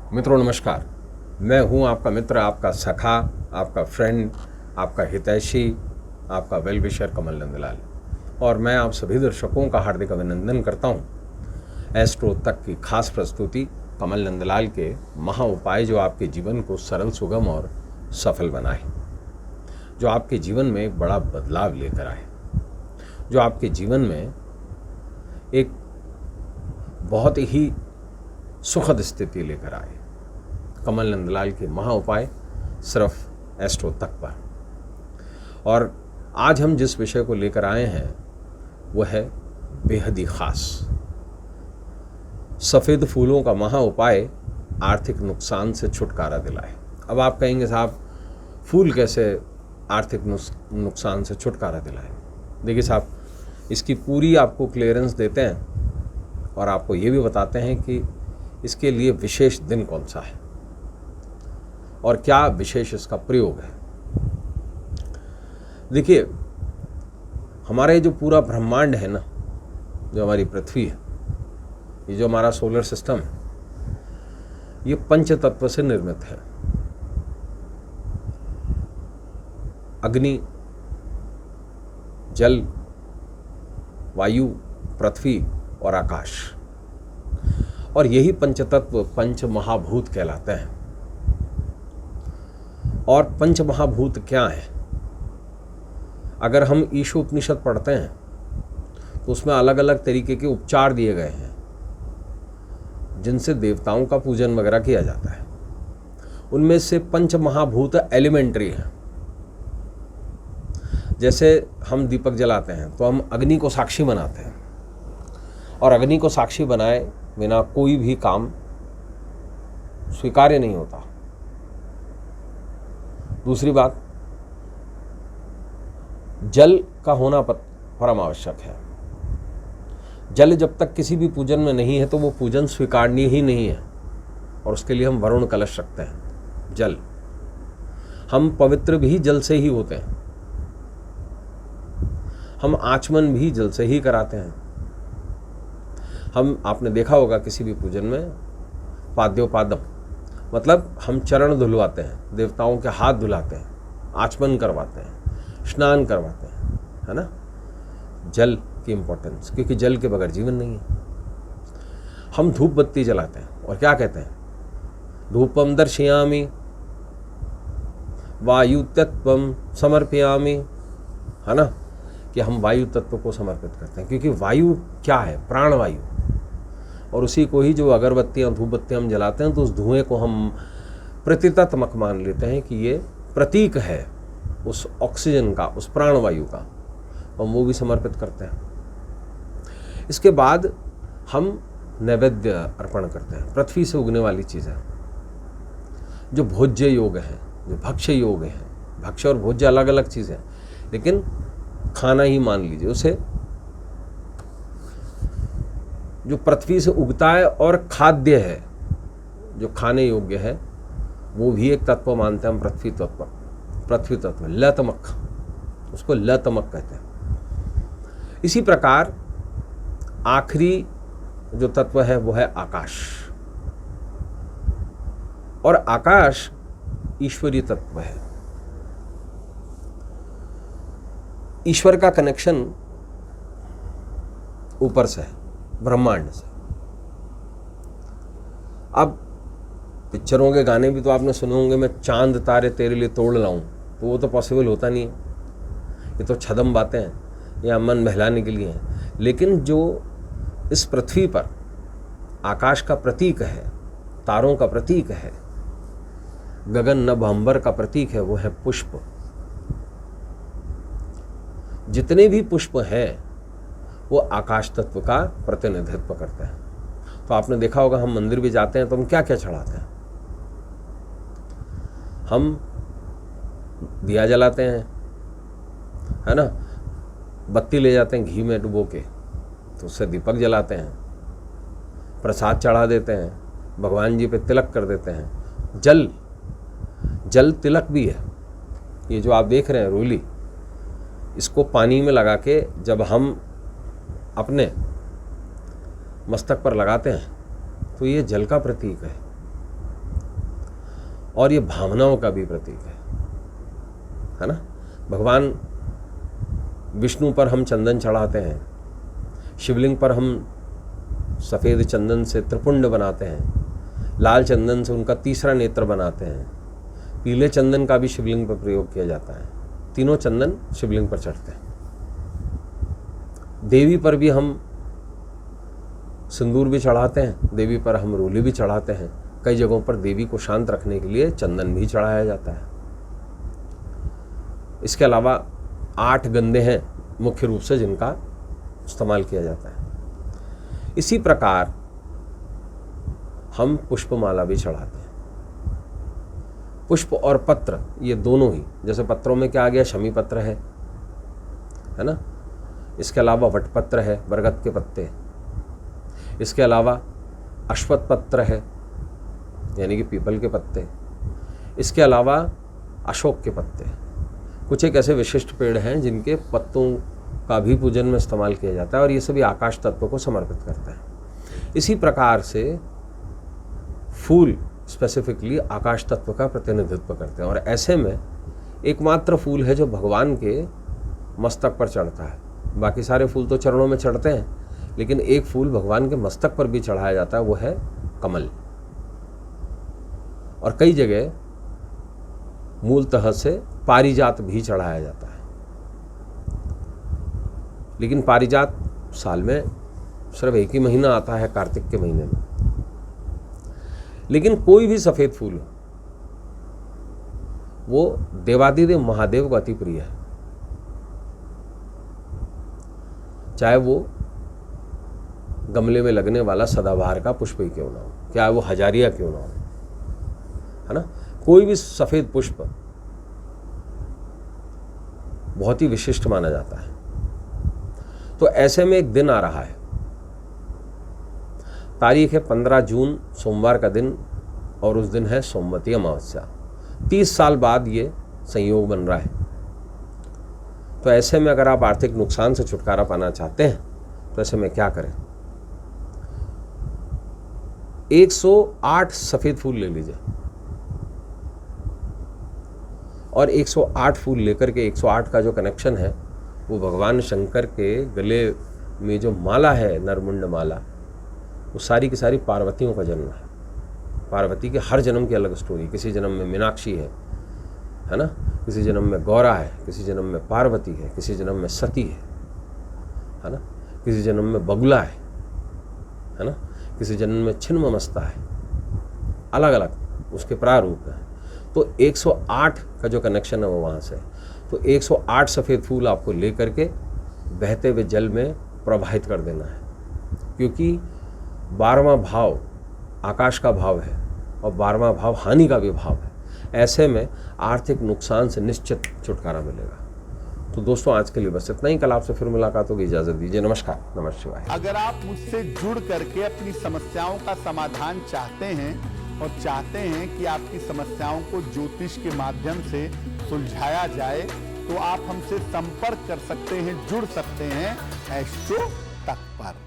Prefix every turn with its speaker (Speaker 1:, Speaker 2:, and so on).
Speaker 1: मित्रों नमस्कार। मैं हूं आपका मित्र, आपका सखा, आपका फ्रेंड, आपका हितैषी, आपका वेल विशर कमल नंदलाल। और मैं आप सभी दर्शकों का हार्दिक अभिनंदन करता हूं एस्ट्रो तक की खास प्रस्तुति कमल नंदलाल के महा उपाय, जो आपके जीवन को सरल, सुगम और सफल बनाए, जो आपके जीवन में एक बड़ा बदलाव लेकर आए, जो आपके जीवन में एक बहुत ही सुखद स्थिति लेकर आए। कमल नंदलाल के महा उपाय सिर्फ एस्ट्रो तक पर। और आज हम जिस विषय को लेकर आए हैं वो है बेहद ही खास। सफ़ेद फूलों का महा उपाय आर्थिक नुकसान से छुटकारा दिलाए। अब आप कहेंगे साहब फूल कैसे आर्थिक नुकसान से छुटकारा दिलाए? देखिए साहब, इसकी पूरी आपको क्लियरेंस देते हैं और आपको ये भी बताते हैं कि इसके लिए विशेष दिन कौन सा है और क्या विशेष इसका प्रयोग है। देखिए, हमारे जो पूरा ब्रह्मांड है ना, जो हमारी पृथ्वी है, ये जो हमारा सोलर सिस्टम है, ये पंच तत्व से निर्मित है। अग्नि, जल, वायु, पृथ्वी और आकाश। और यही पंचतत्व पंच महाभूत कहलाते हैं। और पंच महाभूत क्या है? अगर हम ईशोपनिषद पढ़ते हैं तो उसमें अलग अलग तरीके के उपचार दिए गए हैं जिनसे देवताओं का पूजन वगैरह किया जाता है। उनमें से पंच महाभूत एलिमेंट्री हैं। जैसे हम दीपक जलाते हैं तो हम अग्नि को साक्षी बनाते हैं, और अग्नि को साक्षी बनाए बिना कोई भी काम स्वीकार्य नहीं होता। दूसरी बात, जल का होना परम आवश्यक है। जल जब तक किसी भी पूजन में नहीं है तो वो पूजन स्वीकारनीय ही नहीं है, और उसके लिए हम वरुण कलश रखते हैं। जल, हम पवित्र भी जल से ही होते हैं। हम आचमन भी जल से ही कराते हैं। हम, आपने देखा होगा किसी भी पूजन में पाद्योपादम, मतलब हम चरण धुलवाते हैं, देवताओं के हाथ धुलाते हैं, आचमन करवाते हैं, स्नान करवाते हैं, है ना। जल की इम्पोर्टेंस, क्योंकि जल के बगैर जीवन नहीं है। हम धूप बत्ती जलाते हैं और क्या कहते हैं? धूपम दर्शयामि वायु तत्वम समर्पयामि, है ना, कि हम वायु तत्व को समर्पित करते हैं। क्योंकि वायु क्या है? प्राणवायु। और उसी को ही जो अगरबत्तियाँ, धूप बत्तियाँ हम जलाते हैं तो उस धुएं को हम प्रतीकात्मक मान लेते हैं कि ये प्रतीक है उस ऑक्सीजन का, उस प्राणवायु का, और वो भी समर्पित करते हैं। इसके बाद हम नैवेद्य अर्पण करते हैं। पृथ्वी से उगने वाली चीज़ें जो भोज्य योग हैं, जो भक्ष्य योग हैं, भक्ष्य और भोज्य अलग अलग चीज़ें, लेकिन खाना ही मान लीजिए उसे, जो पृथ्वी से उगता है और खाद्य है, जो खाने योग्य है, वो भी एक तत्व मानते हैं हम, पृथ्वी तत्व। पृथ्वी तत्व लतमक, उसको लतमक कहते हैं। इसी प्रकार आखिरी जो तत्व है वो है आकाश। और आकाश ईश्वरीय तत्व है। ईश्वर का कनेक्शन ऊपर से है, ब्रह्मांड से। अब पिक्चरों के गाने भी तो आपने सुने होंगे, मैं चांद तारे तेरे लिए तोड़ लाऊं, तो वो तो पॉसिबल होता नहीं है। ये तो छदम बातें हैं, या मन बहलाने के लिए हैं। लेकिन जो इस पृथ्वी पर आकाश का प्रतीक है, तारों का प्रतीक है, गगन नभ अंबर का प्रतीक है, वो है पुष्प। जितने भी पुष्प हैं वो आकाश तत्व का प्रतिनिधित्व करते हैं। तो आपने देखा होगा, हम मंदिर भी जाते हैं तो हम क्या क्या चढ़ाते हैं? हम दिया जलाते हैं, है ना, बत्ती ले जाते हैं घी में डुबो के, तो उससे दीपक जलाते हैं, प्रसाद चढ़ा देते हैं, भगवान जी पे तिलक कर देते हैं। जल तिलक भी है। ये जो आप देख रहे हैं रोली, इसको पानी में लगा के जब हम अपने मस्तक पर लगाते हैं तो ये जल का प्रतीक है। और ये भावनाओं का भी प्रतीक है ना। भगवान विष्णु पर हम चंदन चढ़ाते हैं, शिवलिंग पर हम सफ़ेद चंदन से त्रिपुंड बनाते हैं, लाल चंदन से उनका तीसरा नेत्र बनाते हैं, पीले चंदन का भी शिवलिंग पर प्रयोग किया जाता है। तीनों चंदन शिवलिंग पर चढ़ते हैं। देवी पर भी हम सिंदूर भी चढ़ाते हैं, देवी पर हम रोली भी चढ़ाते हैं। कई जगहों पर देवी को शांत रखने के लिए चंदन भी चढ़ाया जाता है। इसके अलावा 8 गंधे हैं मुख्य रूप से जिनका इस्तेमाल किया जाता है। इसी प्रकार हम पुष्पमाला भी चढ़ाते हैं। पुष्प और पत्र ये दोनों ही, जैसे पत्रों में क्या आ गया, शमी पत्र है ना। इसके अलावा वटपत्र है, बरगद के पत्ते। इसके अलावा अश्वत्थ पत्र है, यानी कि पीपल के पत्ते। इसके अलावा अशोक के पत्ते। कुछ एक ऐसे विशिष्ट पेड़ हैं जिनके पत्तों का भी पूजन में इस्तेमाल किया जाता है, और ये सभी आकाश तत्व को समर्पित करते हैं। इसी प्रकार से फूल स्पेसिफिकली आकाश तत्व का प्रतिनिधित्व करते हैं, और ऐसे में एकमात्र फूल है जो भगवान के मस्तक पर चढ़ता है। बाकी सारे फूल तो चरणों में चढ़ते हैं, लेकिन एक फूल भगवान के मस्तक पर भी चढ़ाया जाता है, वो है कमल। और कई जगह मूलतः से पारिजात भी चढ़ाया जाता है, लेकिन पारिजात साल में सिर्फ एक ही महीना आता है, कार्तिक के महीने में। लेकिन कोई भी सफ़ेद फूल हो, वो देवादिदेव महादेव को अति प्रिय है। चाहे वो गमले में लगने वाला सदाबहार का पुष्प ही क्यों ना हो, क्या वो हजारिया क्यों ना हो, है ना। कोई भी सफ़ेद पुष्प बहुत ही विशिष्ट माना जाता है। तो ऐसे में एक दिन आ रहा है, तारीख है 15 जून, सोमवार का दिन, और उस दिन है सोमवती अमावस्या। 30 साल बाद ये संयोग बन रहा है। तो ऐसे में अगर आप आर्थिक नुकसान से छुटकारा पाना चाहते हैं तो ऐसे में क्या करें, 108 सफ़ेद फूल ले लीजिए, और 108 फूल लेकर के 108 का जो कनेक्शन है वो भगवान शंकर के गले में जो माला है, नरमुंड माला, वो सारी की सारी पार्वतियों का जन्म है। पार्वती के हर जन्म की अलग स्टोरी। किसी जन्म में मीनाक्षी है ना, किसी जन्म में गौरा है, किसी जन्म में पार्वती है, किसी जन्म में सती है ना, किसी जन्म में बगुला है ना, किसी जन्म में छिन्नमस्ता है। अलग अलग उसके प्रारूप हैं। तो 108 का जो कनेक्शन है वो वहाँ से। तो 108 सफ़ेद फूल आपको ले करके बहते हुए जल में प्रवाहित कर देना है, क्योंकि 12वां भाव आकाश का भाव है और 12वां भाव हानि का भी भाव है। ऐसे में आर्थिक नुकसान से निश्चित छुटकारा मिलेगा। तो दोस्तों आज के लिए बस इतना ही। कल आपसे फिर मुलाकात होगी, इजाज़त दीजिए। नमस्कार, नमः शिवाय।
Speaker 2: अगर आप मुझसे जुड़ करके अपनी समस्याओं का समाधान चाहते हैं और चाहते हैं कि आपकी समस्याओं को ज्योतिष के माध्यम से सुलझाया जाए, तो आप हमसे संपर्क कर सकते हैं, जुड़ सकते हैं एस्ट्रो तक पर।